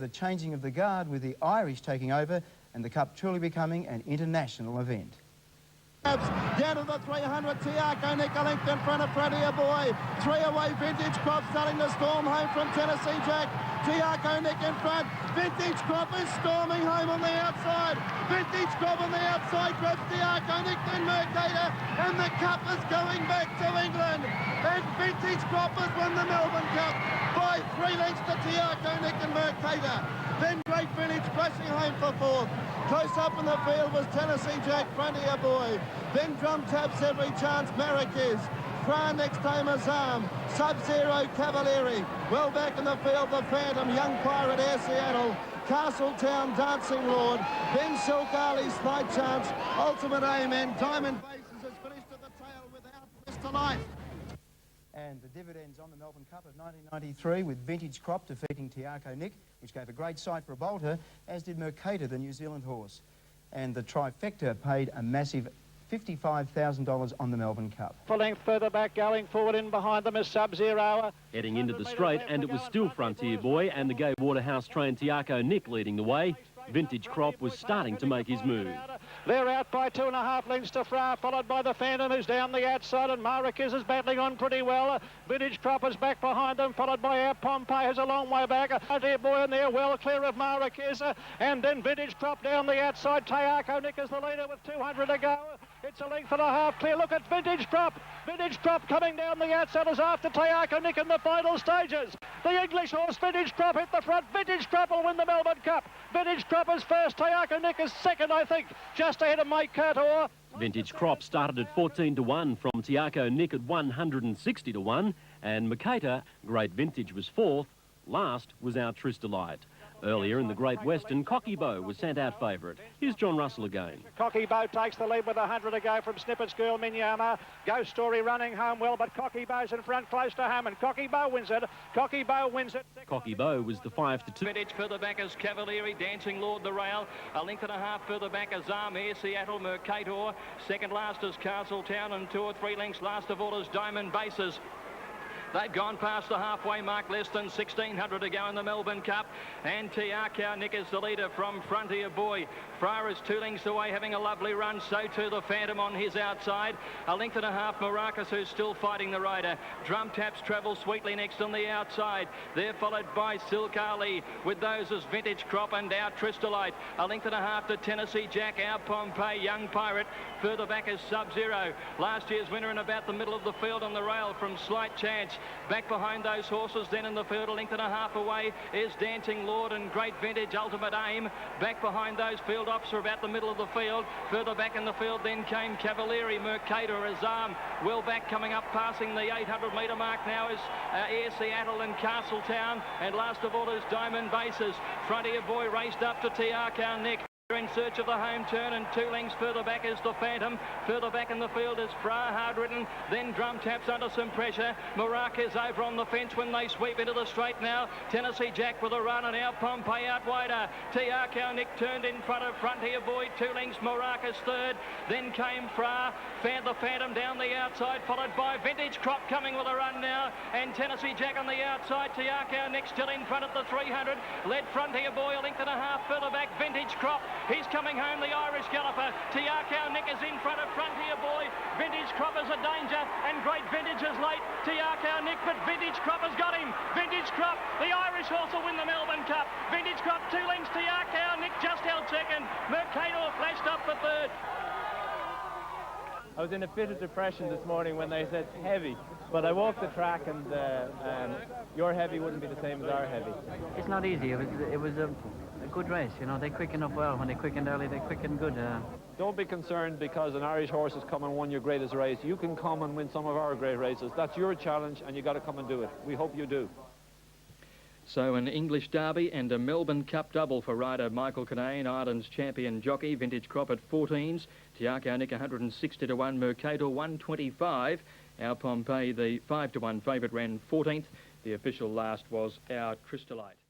the changing of the guard with the Irish taking over and the Cup truly becoming an international event. Down to the 300, Tiago Nick a length in front of Frontier Boy. 3 away, Vintage Crop starting to storm home from Tennessee Jack. Tiago Nick in front. Vintage Crop is storming home on the outside. Vintage Crop on the outside grabs Tiago Nick, then Mercator, and the Cup is going back to England. And Vintage Crop has won the Melbourne Cup by 3 lengths to Tiago Nick and Mercator. Then Great Vintage pressing home for 4th. Close up in the field was Tennessee Jack, Frontier Boy. Then Drum Taps every chance, Marrakesh. Fra next time Azam, Sub-Zero Cavalieri. Well back in the field, the Phantom, Young Pirate, Air Seattle. Castletown, Dancing Lord. Then Silk Ali, Slight Chance. Ultimate Aim and Diamond Bases has finished at the tail without Mr. Light. And the dividends on the Melbourne Cup of 1993 with Vintage Crop defeating Tiago Nick, which gave a great sight for a bolter, as did Mercator, the New Zealand horse. And the trifecta paid a massive $55,000 on the Melbourne Cup. For length further back, going forward in behind them is Sub-Zero. Heading into the straight, and it was still Frontier Boy and the Gay Waterhouse trained Tiago Nick leading the way. Vintage Crop was starting to make his move. They're out by 2.5 lengths to Fra, followed by the Phantom, who's down the outside, and Marrakesh is battling on pretty well. Vintage Crop is back behind them, followed by our Pompeii, who's a long way back. Frontier Boy in there, well clear of Marrakesh, and then Vintage Crop down the outside. Tiago Nick is the leader with 200 to go. It's a length and a half clear. Look at Vintage Crop. Vintage Crop coming down the outside is after Tiago Nick in the final stages. The English horse Vintage Crop hit the front. Vintage Crop will win the Melbourne Cup. Vintage Crop is first. Tiago Nick is second, I think, just ahead of Mike Curtor. Vintage Crop started at 14 to 1 from Tiago Nick at 160 to 1, and Mercator, Great Vintage, was 4th. Last was our Tristolite. Earlier in the Great Western, Cocky Bow was sent out favourite. Here's John Russell again. Cocky Bow takes the lead with 100 to go from Snippet's Girl Minyama. Ghost Story running home well, but Cocky Bow's in front close to home, and Cocky Bow wins it. Cocky Bow wins it. Cocky Bow was the 5 to 2. Vintage further back is Cavalieri, Dancing Lord the rail. A length and a half further back is Air Seattle, Mercator. Second last is Castletown, and 2 or 3 lengths last of all is Diamond Bases. They've gone past the halfway mark, less than 1,600 to go in the Melbourne Cup. And Tiago Nick is the leader from Frontier Boy. Fra is 2 lengths away, having a lovely run. So too the Phantom on his outside. A length and a half, Maracas, who's still fighting the rider. Drum Taps travel sweetly next on the outside. They're followed by Silk Ali. With those is Vintage Crop and our Tristolite. A length and a half to Tennessee Jack, our Pompeii, Young Pirate. Further back is Sub-Zero. Last year's winner in about the middle of the field on the rail from Slight Chance. Back behind those horses, then in the field, a length and a half away, is Dancing Lord and Great Vintage, Ultimate Aim. Back behind those field ops are about the middle of the field. Further back in the field, then came Cavalieri, Mercator, Azam. Well back, coming up, passing the 800-metre mark now is Air Seattle and Castletown. And last of all is Diamond Bases. Frontier Boy raced up to Tiago Nick. In search of the home turn, and 2 lengths further back is the Phantom. Further back in the field is Fra, hard ridden. Then Drum Taps under some pressure. Maracas over on the fence when they sweep into the straight now. Tennessee Jack with a run, and now Pompeii out wider. Tiago Nick turned in front of Frontier Boy. 2 lengths, Maracas third. Then came Fra, the Phantom down the outside, followed by Vintage Crop coming with a run now. And Tennessee Jack on the outside. Tiago Nick still in front at the 300. Led Frontier Boy a length and a half further back. Vintage Crop. He's coming home, the Irish galloper. Tiago Nick is in front of Frontier Boy. Vintage Crop is a danger, and Great Vintage is late. Tiago Nick, but Vintage Crop has got him. Vintage Crop, the Irish horse will win the Melbourne Cup. Vintage Crop, 2 lengths. Tiago Nick just held second. Mercator flashed up for third. I was in a fit of depression this morning when they said heavy, but I walked the track, and your heavy wouldn't be the same as our heavy. It's not easy. It was a good race, you know. They quicken up well. When they quickened early, they quickened good. Don't be concerned because an Irish horse has come and won your greatest race. You can come and win some of our great races. That's your challenge, and you got to come and do it. We hope you do. So an English Derby and a Melbourne Cup double for rider Michael Kinane, Ireland's champion jockey. Vintage Crop at 14s, Tiago Nick 160 to 1, Mercator 125. Our Pompeii, the 5 to 1 favourite, ran 14th. The official last was our Tristolite.